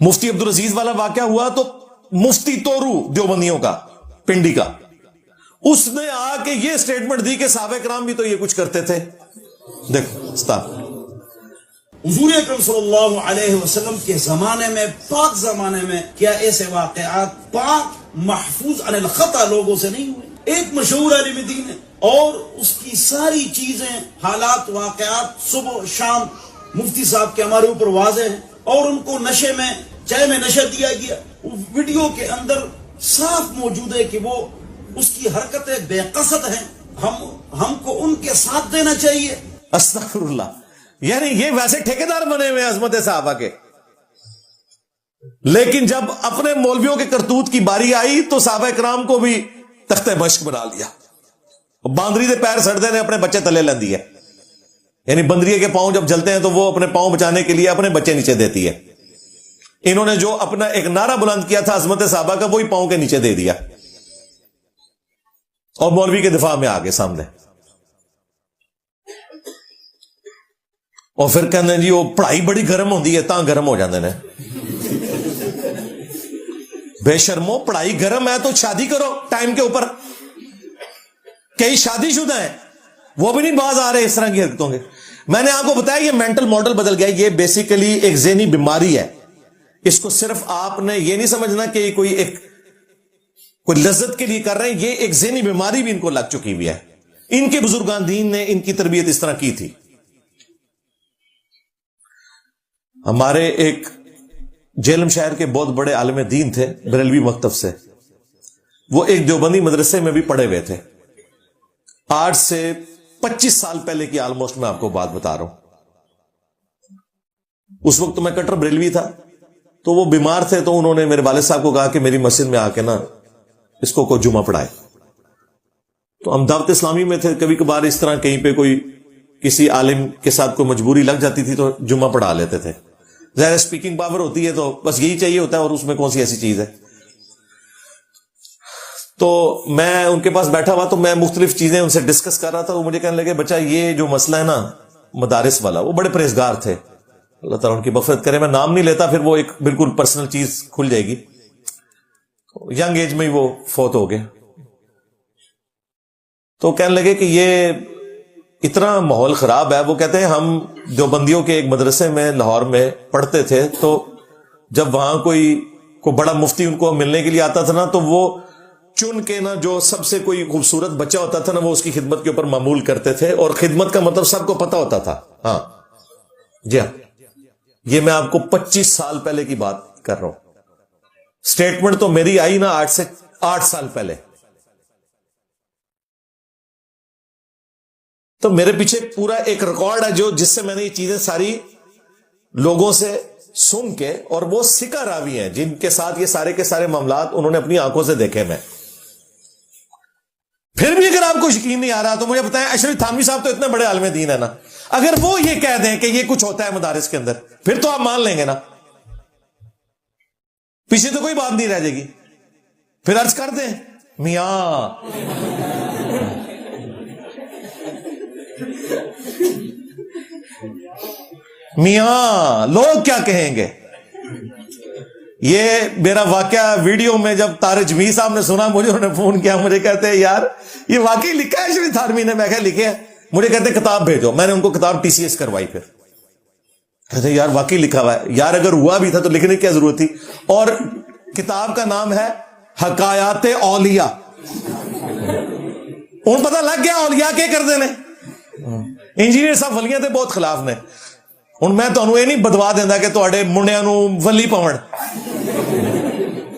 مفتی عبدالعزیز والا واقعہ ہوا تو مفتی تورو دیوبندیوں کا پنڈی کا، اس نے آ کے یہ سٹیٹمنٹ دی کہ صحابہ کرام بھی تو یہ کچھ کرتے تھے. دیکھو استاد، حضور اکرم صلی اللہ علیہ وسلم کے زمانے میں، پاک زمانے میں، کیا ایسے واقعات پاک محفوظ عن الخطا لوگوں سے نہیں ہوئے؟ ایک مشہور عالم دین ہے اور اس کی ساری چیزیں، حالات، واقعات صبح شام مفتی صاحب کے ہمارے اوپر واضح ہیں، اور ان کو نشے میں، چائے میں نشہ دیا گیا. ویڈیو کے اندر صاف موجود ہے کہ وہ اس کی حرکتیں بے قصد ہیں. ہم کو ان کے ساتھ دینا چاہیے. استغفر اللہ. یعنی یہ ویسے ٹھیکیدار بنے ہوئے عظمت صحابہ کے، لیکن جب اپنے مولویوں کے کرتوت کی باری آئی تو صحابہ کرام کو بھی تختہ مشق بنا لیا. باندری دے پیر سڑتے نے اپنے بچے تلے لیندی ہے. یعنی بندریے کے پاؤں جب جلتے ہیں تو وہ اپنے پاؤں بچانے کے لیے اپنے بچے نیچے دیتی ہے. انہوں نے جو اپنا ایک نعرہ بلند کیا تھا عظمت صحابہ کا، وہی پاؤں کے نیچے دے دیا اور مولوی کے دفاع میں آگے سامنے. اور پھر کہتے ہیں جی وہ پڑھائی بڑی گرم ہوندی ہے تاں گرم ہو جاندے نے. بے شرمو، پڑھائی گرم ہے تو شادی کرو ٹائم کے اوپر. کئی شادی شدہ ہیں وہ بھی نہیں باز آ رہے اس طرح کی حرکتوں کے. میں نے آپ کو بتایا یہ مینٹل ماڈل بدل گیا. یہ بیسیکلی ایک ذہنی بیماری ہے. اس کو صرف آپ نے یہ نہیں سمجھنا کہ کوئی لذت کے لیے کر رہے ہیں. یہ ایک ذہنی بیماری بھی ان کو لگ چکی ہوئی ہے. ان کے بزرگان دین نے ان کی تربیت اس طرح کی تھی. ہمارے ایک جیلم شہر کے بہت بڑے عالم دین تھے بریلوی مکتب سے. وہ ایک دیوبندی مدرسے میں بھی پڑھے ہوئے تھے. آج سے 25 سال پہلے کی آلموسٹ میں آپ کو بات بتا رہا ہوں. اس وقت میں کٹر بریلوی تھا تو وہ بیمار تھے تو انہوں نے میرے والد صاحب کو کہا کہ میری مسجد میں آ کے نا اس کو کوئی جمعہ پڑھائے. تو ہم دعوت اسلامی میں تھے. کبھی کبھار اس طرح کہیں پہ کوئی کسی عالم کے ساتھ کوئی مجبوری لگ جاتی تھی تو جمعہ پڑھا لیتے تھے. ظاہر اسپیکنگ پاور ہوتی ہے تو بس یہی چاہیے ہوتا ہے، اور اس میں کون سی ایسی چیز ہے. تو میں ان کے پاس بیٹھا ہوا تو میں مختلف چیزیں ان سے ڈسکس کر رہا تھا. وہ مجھے کہنے لگے بچہ یہ جو مسئلہ ہے نا مدارس والا، وہ بڑے پرہیزگار تھے، اللہ تعالیٰ ان کی مغفرت کرے. میں نام نہیں لیتا، پھر وہ ایک بالکل پرسنل چیز کھل جائے گی. ینگ ایج میں ہی وہ فوت ہو گئے. تو کہنے لگے کہ یہ اتنا ماحول خراب ہے. وہ کہتے ہیں ہم دیوبندیوں کے ایک مدرسے میں لاہور میں پڑھتے تھے تو جب وہاں کوئی بڑا مفتی ان کو ملنے کے لیے آتا تھا نا تو وہ چن کے نا جو سب سے کوئی خوبصورت بچہ ہوتا تھا نا وہ اس کی خدمت کے اوپر معمول کرتے تھے. اور خدمت کا مطلب سب کو پتا ہوتا تھا. ہاں جی ہاں، یہ میں آپ کو 25 سال پہلے کی بات کر رہا ہوں. سٹیٹمنٹ تو میری آئی نا 8 سے 8 سال پہلے. تو میرے پیچھے پورا ایک ریکارڈ ہے جس سے میں نے یہ چیزیں ساری لوگوں سے سن کے، اور وہ سکہ راوی ہیں جن کے ساتھ یہ سارے کے سارے معاملات انہوں نے اپنی آنکھوں سے دیکھے. میں پھر بھی اگر آپ کو یقین نہیں آ رہا تو مجھے بتائیں، اشرف تھانوی صاحب تو اتنے بڑے عالم دین ہے نا، اگر وہ یہ کہہ دیں کہ یہ کچھ ہوتا ہے مدارس کے اندر پھر تو آپ مان لیں گے نا. پیچھے تو کوئی بات نہیں رہ جائے گی. پھر عرض کر دیں میاں میاں لوگ کیا کہیں گے. یہ میرا واقعہ ویڈیو میں جب طارق جمیل صاحب نے سنا، مجھے انہوں نے فون کیا، مجھے کہتے ہیں یار یہ واقعی لکھا ہے اشرف تھانوی نے. میں کہا لکھے ہے. مجھے کہتے ہیں کتاب بھیجو. میں نے ان کو کتاب TCS کروائی. پھر کہتے ہیں یار واقعی لکھا ہوا ہے. یار اگر ہوا بھی تھا تو لکھنے کی کیا ضرورت تھی. اور کتاب کا نام ہے حکایات اولیاء. ان پتہ لگ گیا اولیاء کیا کرتے ہیں. انجینئر صاحب ولیاں تے بہت خلاف نے. ہوں میں تمہیں یہ نہیں بدوا دینا کہ تھوڑے منڈیا نو ولی پون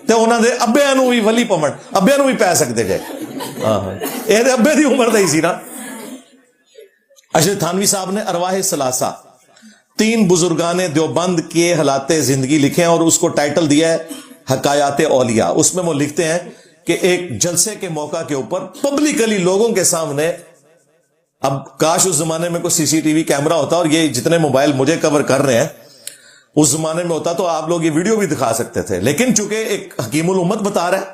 تے انہوں دے ابیا نو بھی ولی پون. ابیا نو بھی پی سکتے جائے. یہ ابے دی عمر دا ہی سی نا. اشرف تھانوی صاحب نے ارواح ثلاثہ 3 بزرگان دیوبند کے حالات زندگی لکھے ہیں اور اس کو ٹائٹل دیا ہے حکایات اولیاء. اس میں وہ لکھتے ہیں کہ ایک جلسے کے موقع کے اوپر پبلکلی لوگوں کے سامنے، اب کاش اس زمانے میں کوئی CCTV کیمرہ ہوتا اور یہ جتنے موبائل مجھے کور کر رہے ہیں اس زمانے میں ہوتا تو آپ لوگ یہ ویڈیو بھی دکھا سکتے تھے. لیکن چونکہ ایک حکیم الامت بتا رہا ہے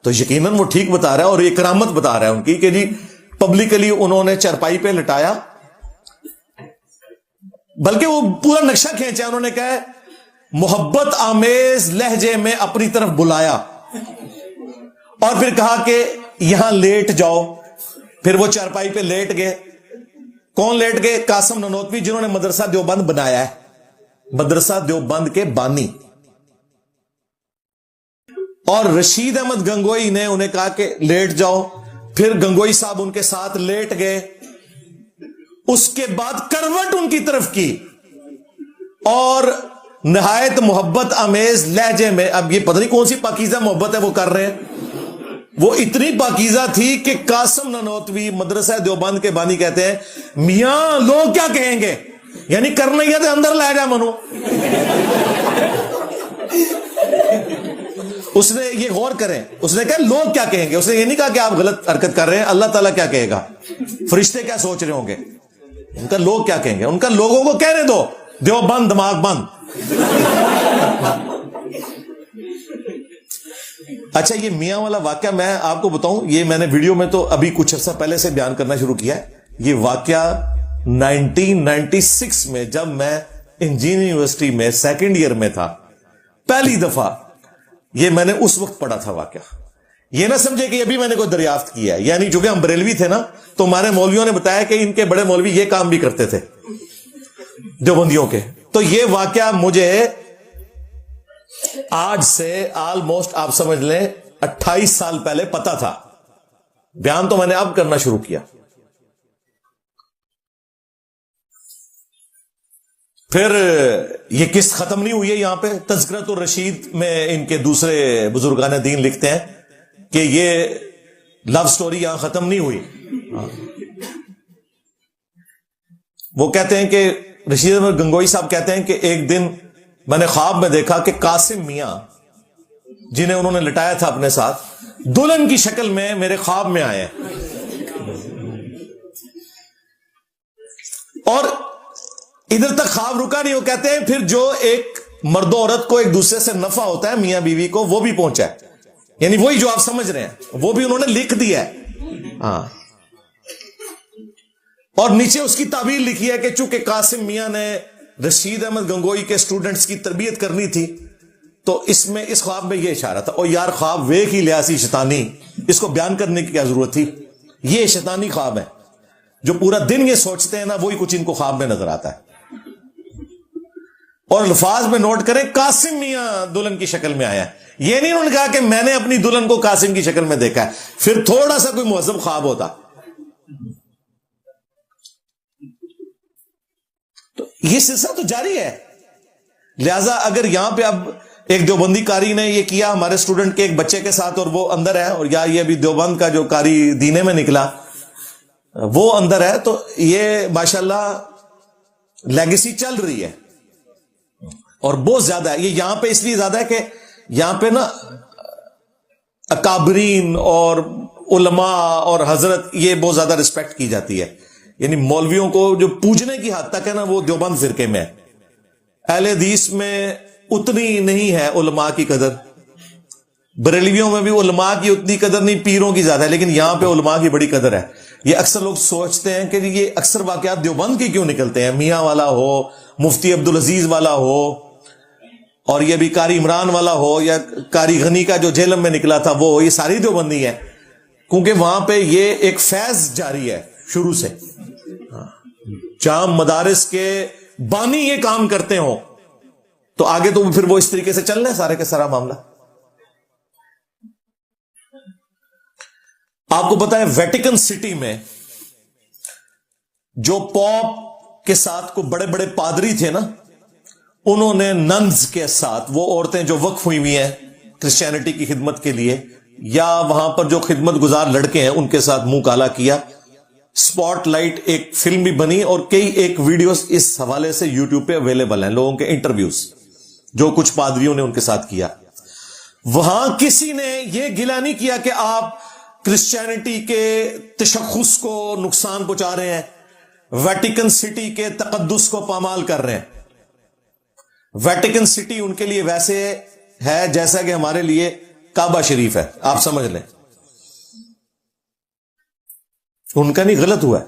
تو یقیناً وہ ٹھیک بتا رہا ہے اور یہ کرامت بتا رہا ہے ان کی کہ جی پبلکلی انہوں نے چرپائی پہ لٹایا، بلکہ وہ پورا نقشہ کھینچا. انہوں نے کہا محبت آمیز لہجے میں اپنی طرف بلایا اور پھر کہا کہ یہاں لیٹ جاؤ. پھر وہ چارپائی پہ لیٹ گئے. کون لیٹ گئے؟ قاسم نانوتوی، جنہوں نے مدرسہ دیوبند بنایا ہے، مدرسہ دیوبند کے بانی. اور رشید احمد گنگوئی نے انہیں کہا کہ لیٹ جاؤ. پھر گنگوئی صاحب ان کے ساتھ لیٹ گئے. اس کے بعد کروٹ ان کی طرف کی اور نہایت محبت آمیز لہجے میں، اب یہ پتہ نہیں کون سی پاکیزہ محبت ہے وہ کر رہے ہیں، وہ اتنی پاکیزہ تھی کہ قاسم نانوتوی مدرسہ دیوبند کے بانی کہتے ہیں میاں لوگ کیا کہیں گے، یعنی کرنا ہی ہے تو اندر لے جا منو. اس نے یہ غور کریں، اس نے کہا لوگ کیا کہیں گے. اس نے یہ نہیں کہا کہ آپ غلط حرکت کر رہے ہیں، اللہ تعالیٰ کیا کہے گا، فرشتے کیا سوچ رہے ہوں گے. ان کا لوگ کیا کہیں گے، ان کا لوگوں کو کہنے دو دیوبند دماغ بند. اچھا یہ میاں والا واقعہ میں آپ کو بتاؤں، یہ میں نے ویڈیو میں تو ابھی کچھ عرصہ پہلے سے بیان کرنا شروع کیا ہے. یہ واقعہ 1996 میں جب میں انجینئرنگ یونیورسٹی میں سیکنڈ ایئر میں تھا، پہلی دفعہ یہ میں نے اس وقت پڑھا تھا واقعہ. یہ نہ سمجھے کہ ابھی میں نے کوئی دریافت کیا ہے، یعنی چونکہ ہم بریلوی تھے نا تو ہمارے مولویوں نے بتایا کہ ان کے بڑے مولوی یہ کام بھی کرتے تھے دیوبندیوں کے. تو یہ واقعہ مجھے آج سے آلموسٹ آپ سمجھ لیں 28 سال پہلے پتا تھا. بیان تو میں نے اب کرنا شروع کیا. پھر یہ قسط ختم نہیں ہوئی ہے. یہاں پہ تذکرۃ الرشید میں ان کے دوسرے بزرگان دین لکھتے ہیں کہ یہ لو سٹوری یہاں ختم نہیں ہوئی. وہ کہتے ہیں کہ رشید احمد گنگوئی صاحب کہتے ہیں کہ ایک دن میں نے خواب میں دیکھا کہ قاسم میاں جنہیں انہوں نے لٹایا تھا اپنے ساتھ دلہن کی شکل میں میرے خواب میں آئے. اور ادھر تک خواب رکا نہیں. وہ کہتے ہیں پھر جو ایک مرد و عورت کو ایک دوسرے سے نفع ہوتا ہے میاں بیوی کو، وہ بھی پہنچا ہے. یعنی وہی جو آپ سمجھ رہے ہیں وہ بھی انہوں نے لکھ دیا ہے. ہاں، اور نیچے اس کی تعبیر لکھی ہے کہ چونکہ قاسم میاں نے رشید احمد گنگوئی کے سٹوڈنٹس کی تربیت کرنی تھی تو اس میں اس خواب میں یہ اشارہ تھا. اور یار خواب وے کی لیاسی شیطانی، اس کو بیان کرنے کی کیا ضرورت تھی. یہ شیطانی خواب ہے، جو پورا دن یہ سوچتے ہیں نا وہی کچھ ان کو خواب میں نظر آتا ہے. اور الفاظ میں نوٹ کریں قاسم میاں دلہن کی شکل میں آیا ہے. یہ نہیں انہوں نے کہا کہ میں نے اپنی دلہن کو قاسم کی شکل میں دیکھا ہے. پھر تھوڑا سا کوئی مہذب خواب ہوتا. تو یہ سلسلہ تو جاری ہے. لہذا اگر یہاں پہ اب ایک دیوبندی قاری نے یہ کیا ہمارے اسٹوڈنٹ کے ایک بچے کے ساتھ اور وہ اندر ہے، اور یا یہ ابھی دیوبند کا جو قاری دینے میں نکلا وہ اندر ہے، تو یہ ماشاءاللہ لیگیسی چل رہی ہے اور بہت زیادہ ہے. یہ یہاں پہ اس لیے زیادہ ہے کہ یہاں پہ نا اکابرین اور علماء اور حضرت یہ بہت زیادہ رسپیکٹ کی جاتی ہے. یعنی مولویوں کو جو پوجنے کی حد تک ہے نا وہ دیوبند فرقے میں ہے. اہل حدیث میں اتنی نہیں ہے علماء کی قدر، بریلویوں میں بھی علماء کی اتنی قدر نہیں، پیروں کی زیادہ ہے، لیکن یہاں پہ علماء کی بڑی قدر ہے. یہ اکثر لوگ سوچتے ہیں کہ یہ اکثر واقعات دیوبند کی کیوں نکلتے ہیں، میاں والا ہو، مفتی عبدالعزیز والا ہو، اور یہ بھی قاری عمران والا ہو، یا قاری غنی کا جو جہلم میں نکلا تھا وہ، یہ ساری دیوبندی ہے، کیونکہ وہاں پہ یہ ایک فیض جاری ہے شروع سے. جام مدارس کے بانی یہ کام کرتے ہوں تو آگے تو پھر وہ اس طریقے سے چل رہے ہیں سارے کے سارا معاملہ. آپ کو پتا ہے ویٹیکن سٹی میں جو پوپ کے ساتھ کو بڑے بڑے پادری تھے نا، انہوں نے ننز کے ساتھ، وہ عورتیں جو وقف ہوئی ہوئی ہیں کرسچینٹی کی خدمت کے لیے، یا وہاں پر جو خدمت گزار لڑکے ہیں ان کے ساتھ منہ کالا کیا. سپاٹ لائٹ ایک فلم بھی بنی اور کئی ایک ویڈیوز اس حوالے سے یوٹیوب پہ اویلیبل ہیں، لوگوں کے انٹرویوز جو کچھ پادریوں نے ان کے ساتھ کیا. وہاں کسی نے یہ گلہ نہیں کیا کہ آپ کرسچینٹی کے تشخص کو نقصان پہنچا رہے ہیں، ویٹیکن سٹی کے تقدس کو پامال کر رہے ہیں. ویٹیکن سٹی ان کے لیے ویسے ہے جیسا کہ ہمارے لیے کعبہ شریف ہے، آپ سمجھ لیں. ان کا نہیں غلط ہوا ہے.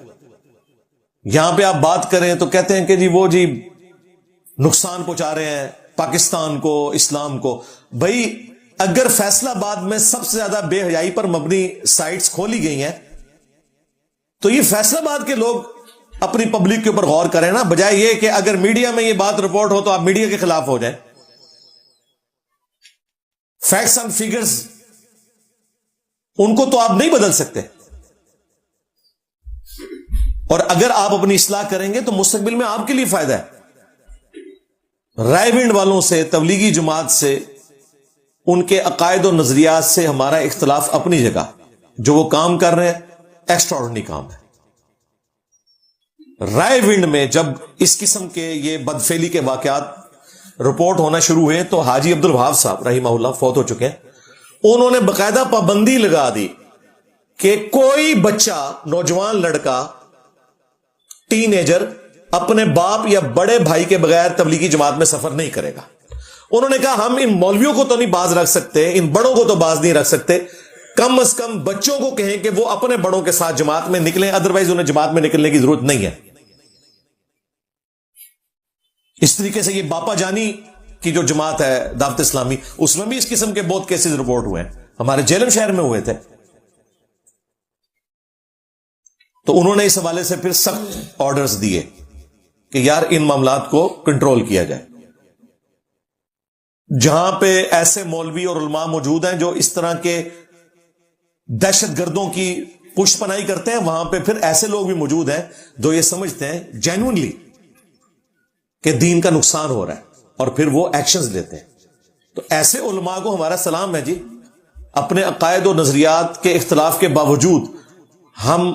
یہاں پہ آپ بات کریں تو کہتے ہیں کہ جی وہ جی نقصان پہنچا رہے ہیں پاکستان کو، اسلام کو. بھائی اگر فیصل آباد میں سب سے زیادہ بے حیائی پر مبنی سائٹس کھولی گئی ہیں تو یہ فیصل آباد کے لوگ اپنی پبلک کے اوپر غور کریں نا، بجائے یہ کہ اگر میڈیا میں یہ بات رپورٹ ہو تو آپ میڈیا کے خلاف ہو جائیں. فیکٹس اینڈ فگرز ان کو تو آپ نہیں بدل سکتے، اور اگر آپ اپنی اصلاح کریں گے تو مستقبل میں آپ کے لیے فائدہ ہے. رائے ونڈ والوں سے، تبلیغی جماعت سے، ان کے عقائد و نظریات سے ہمارا اختلاف اپنی جگہ، جو وہ کام کر رہے ہیں ایکسٹراڈنری کام ہے. رائے ونڈ میں جب اس قسم کے یہ بدفعلی کے واقعات رپورٹ ہونا شروع ہوئے تو حاجی عبد الوہاب صاحب رحمہ اللہ فوت ہو چکے ہیں، انہوں نے باقاعدہ پابندی لگا دی کہ کوئی بچہ، نوجوان لڑکا، ٹین ایجر اپنے باپ یا بڑے بھائی کے بغیر تبلیغی جماعت میں سفر نہیں کرے گا. انہوں نے کہا ہم ان مولویوں کو تو نہیں باز رکھ سکتے، ان بڑوں کو تو باز نہیں رکھ سکتے، کم از کم بچوں کو کہیں کہ وہ اپنے بڑوں کے ساتھ جماعت میں نکلیں، ادروائز انہیں جماعت میں نکلنے کی ضرورت نہیں ہے. اس طریقے سے یہ باپا جانی کی جو جماعت ہے دعوت اسلامی، اس میں بھی اس قسم کے بہت کیسز رپورٹ ہوئے ہیں، ہمارے جیلم شہر میں ہوئے تھے. تو انہوں نے اس حوالے سے پھر سخت آرڈرز دیے کہ یار ان معاملات کو کنٹرول کیا جائے. جہاں پہ ایسے مولوی اور علماء موجود ہیں جو اس طرح کے دہشت گردوں کی پشت پناہی کرتے ہیں، وہاں پہ پھر ایسے لوگ بھی موجود ہیں جو یہ سمجھتے ہیں جینوئنلی کہ دین کا نقصان ہو رہا ہے اور پھر وہ ایکشنز لیتے ہیں. تو ایسے علماء کو ہمارا سلام ہے جی، اپنے عقائد و نظریات کے اختلاف کے باوجود ہم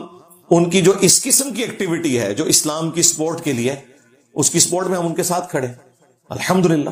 ان کی جو اس قسم کی ایکٹیویٹی ہے جو اسلام کی سپورٹ کے لیے، اس کی سپورٹ میں ہم ان کے ساتھ کھڑے ہیں الحمدللہ.